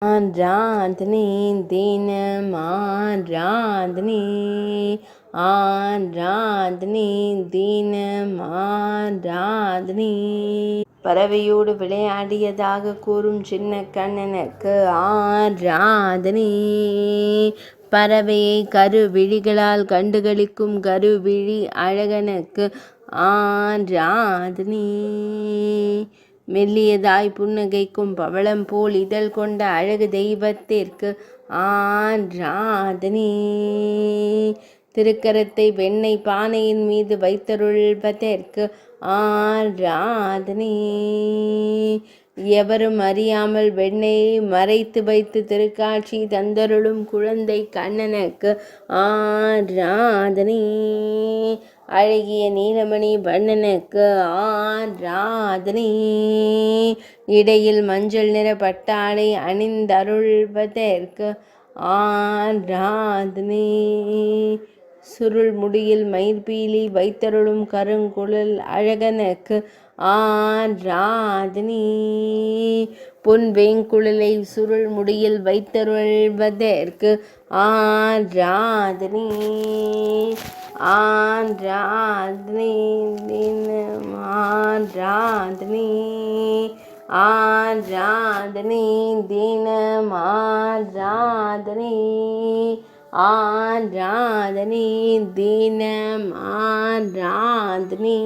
ஆராதனை தினம் ஆராதனை ஆராதனை தினம் ஆராதனை. பறவையோடு விளையாடியதாக கூறும் சின்ன கண்ணனுக்கு ஆராதனை. பறவையை கருவிழிகளால் கண்டுகளிக்கும் கருவிழி அழகனுக்கு ஆராதனை. மெல்லியதாய் புன்னகைக்கும் பவளம் போல் இதழ் கொண்ட அழகு தெய்வத்திற்கு ஆராதனை. திருக்கரத்தை வெண்ணெய் பானையின் மீது வைத்தருள்வதற்கு ஆராதனை. எவரும் அறியாமல் வெண்ணெயை மறைத்து வைத்து திருக்காட்சி தந்தருளும் குழந்தை கண்ணனுக்கு ஆராதனை. அழகிய நீலமணி வண்ணனுக்கு ஆராதனை. இடையில் மஞ்சள் நிற பட்டாடை அணிந்தருள்வதற்கு ஆராதனை. சுருள் முடியில் மயிர்பீலி வைத்தருளும் கருங்குழல் அழகனுக்கு ஆராதனை. பொன் வேங்குழலை சுருள் முடியில் வைத்தருள்வதற்கு ஆராதனை. ஆராதனை தினம் ஆராதனை ஆராதனை தினம் ஆராதனை ஆராதனை தினம் ஆராதனை.